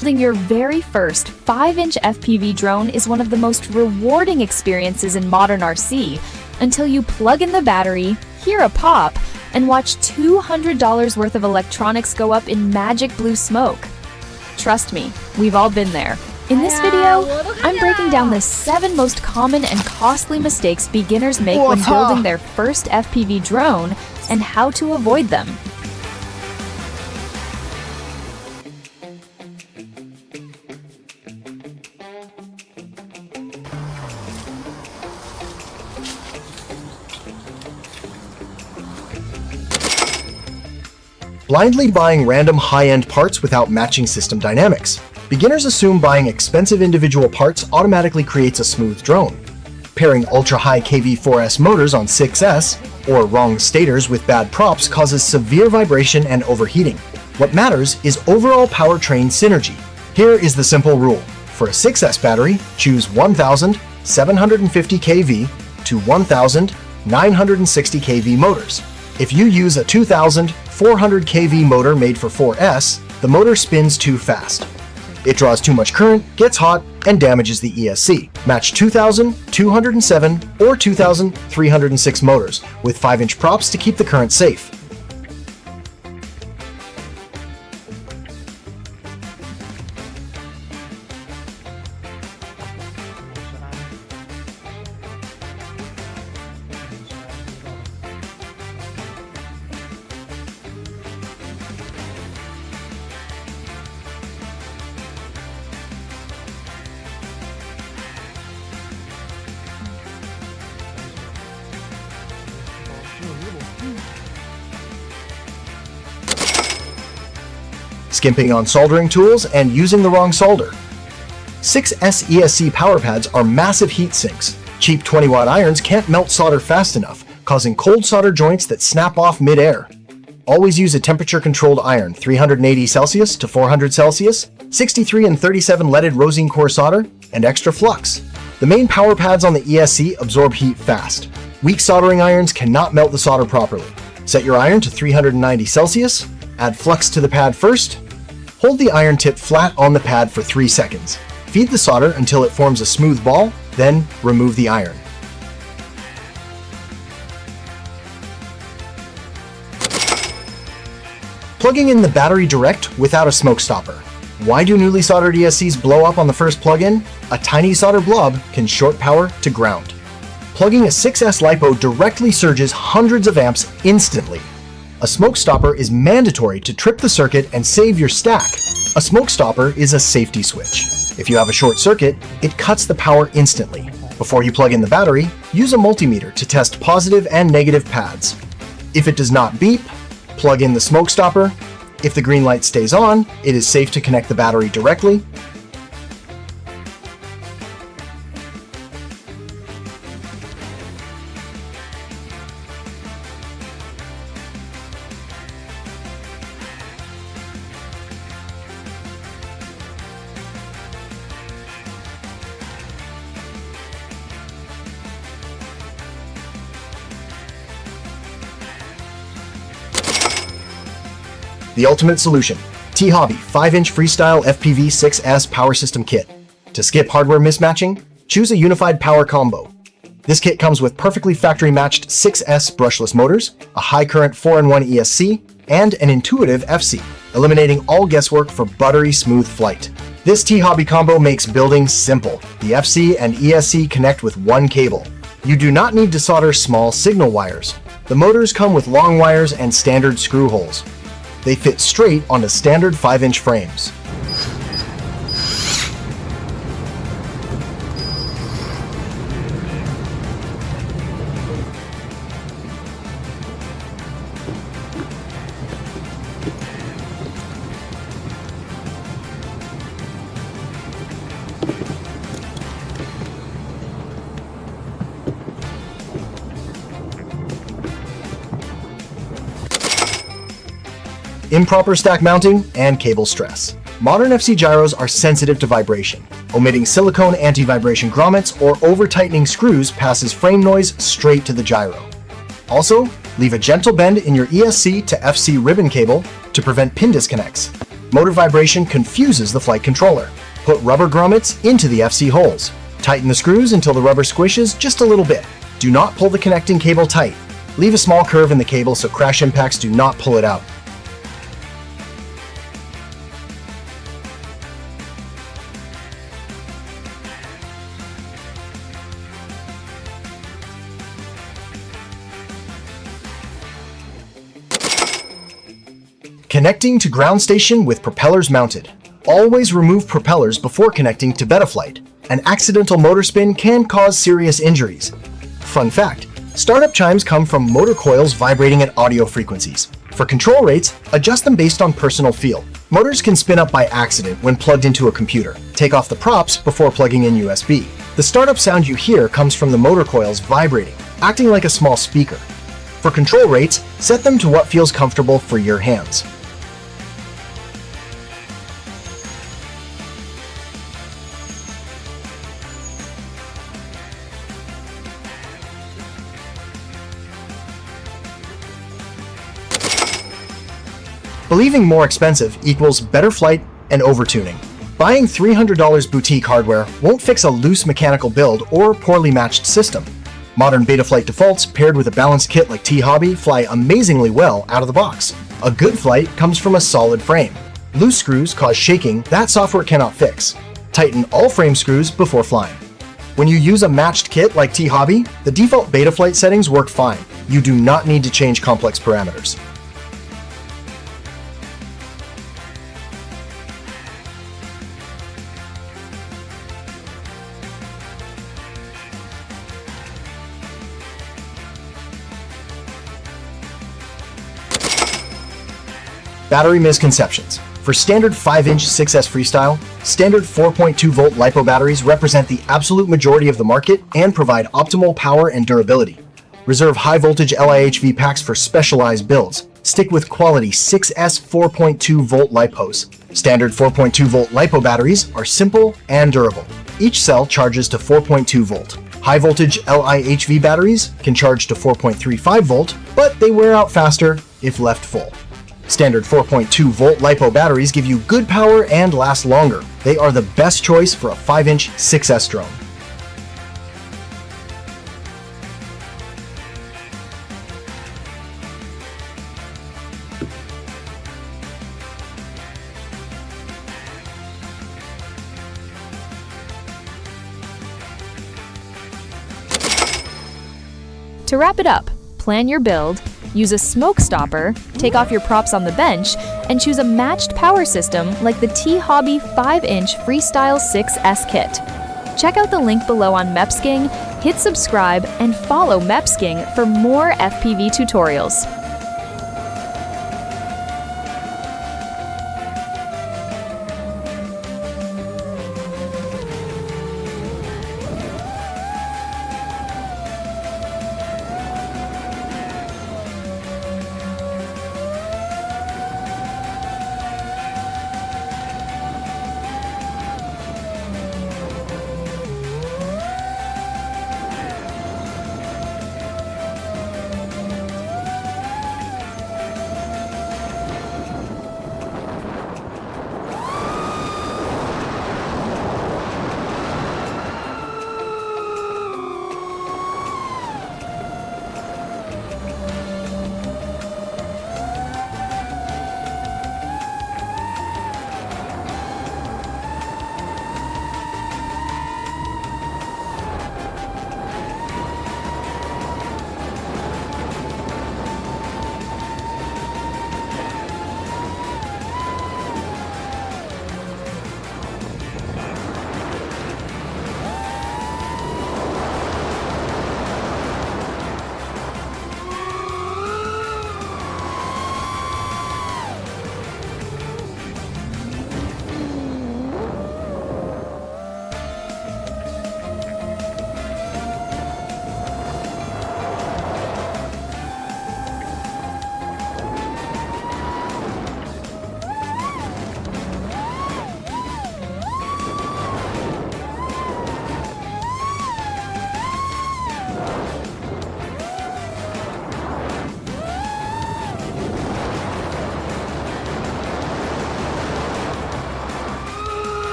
Building your very first 5-inch FPV drone is one of the most rewarding experiences in modern RC until you plug in the battery, hear a pop, and watch $200 worth of electronics go up in magic blue smoke. Trust me, we've all been there. In this video, I'm breaking down the 7 most common and costly mistakes beginners make when building their first FPV drone and how to avoid them. Blindly buying random high-end parts without matching system dynamics. Beginners assume buying expensive individual parts automatically creates a smooth drone. Pairing ultra-high KV4S motors on 6S, or wrong stators with bad props, causes severe vibration and overheating. What matters is overall powertrain synergy. Here is the simple rule. For a 6S battery, choose 1,750 kV to 1,960 kV motors. If you use a 2,400 kV motor made for 4S, the motor spins too fast. It draws too much current, gets hot, and damages the ESC. Match 2,207 or 2,306 motors with 5-inch props to keep the current safe. Skimping on soldering tools and using the wrong solder. 6S ESC power pads are massive heat sinks. Cheap 20-watt irons can't melt solder fast enough, causing cold solder joints that snap off mid-air. Always use a temperature-controlled iron, 380 Celsius to 400 Celsius, 63 and 37 leaded Rosine core solder, and extra flux. The main power pads on the ESC absorb heat fast. Weak soldering irons cannot melt the solder properly. Set your iron to 390 Celsius, add flux to the pad first. Hold the iron tip flat on the pad for 3 seconds. Feed the solder until it forms a smooth ball, then remove the iron. Plugging in the battery direct without a smoke stopper. Why do newly soldered ESCs blow up on the first plug-in? A tiny solder blob can short power to ground. Plugging a 6S LiPo directly surges hundreds of amps instantly. A smoke stopper is mandatory to trip the circuit and save your stack. A smoke stopper is a safety switch. If you have a short circuit, it cuts the power instantly. Before you plug in the battery, use a multimeter to test positive and negative pads. If it does not beep, plug in the smoke stopper. If the green light stays on, it is safe to connect the battery directly. The ultimate solution, T-Hobby 5-inch Freestyle FPV 6S Power System Kit. To skip hardware mismatching, choose a unified power combo. This kit comes with perfectly factory-matched 6S brushless motors, a high-current 4-in-1 ESC, and an intuitive FC, eliminating all guesswork for buttery smooth flight. This T-Hobby combo makes building simple. The FC and ESC connect with one cable. You do not need to solder small signal wires. The motors come with long wires and standard screw holes. They fit straight onto standard 5-inch frames. Improper stack mounting, and cable stress. Modern FC gyros are sensitive to vibration. Omitting silicone anti-vibration grommets or over-tightening screws passes frame noise straight to the gyro. Also, leave a gentle bend in your ESC to FC ribbon cable to prevent pin disconnects. Motor vibration confuses the flight controller. Put rubber grommets into the FC holes. Tighten the screws until the rubber squishes just a little bit. Do not pull the connecting cable tight. Leave a small curve in the cable so crash impacts do not pull it out. Connecting to ground station with propellers mounted. Always remove propellers before connecting to Betaflight. An accidental motor spin can cause serious injuries. Fun fact, startup chimes come from motor coils vibrating at audio frequencies. For control rates, adjust them based on personal feel. Motors can spin up by accident when plugged into a computer. Take off the props before plugging in USB. The startup sound you hear comes from the motor coils vibrating, acting like a small speaker. For control rates, set them to what feels comfortable for your hands. Believing more expensive equals better flight and overtuning. Buying $300 boutique hardware won't fix a loose mechanical build or poorly matched system. Modern Betaflight defaults paired with a balanced kit like T-Hobby fly amazingly well out of the box. A good flight comes from a solid frame. Loose screws cause shaking that software cannot fix. Tighten all frame screws before flying. When you use a matched kit like T-Hobby, the default Betaflight settings work fine. You do not need to change complex parameters. Battery misconceptions. For standard 5-inch 6S Freestyle, standard 4.2-volt LiPo batteries represent the absolute majority of the market and provide optimal power and durability. Reserve high-voltage LIHV packs for specialized builds. Stick with quality 6S 4.2-volt LiPos. Standard 4.2-volt LiPo batteries are simple and durable. Each cell charges to 4.2-volt. High-voltage LIHV batteries can charge to 4.35-volt, but they wear out faster if left full. Standard 4.2-volt LiPo batteries give you good power and last longer. They are the best choice for a 5-inch 6S drone. To wrap it up, plan your build, use a smoke stopper, take off your props on the bench, and choose a matched power system like the T-Hobby 5-inch Freestyle 6S kit. Check out the link below on MEPSKING, hit subscribe, and follow MEPSKING for more FPV tutorials.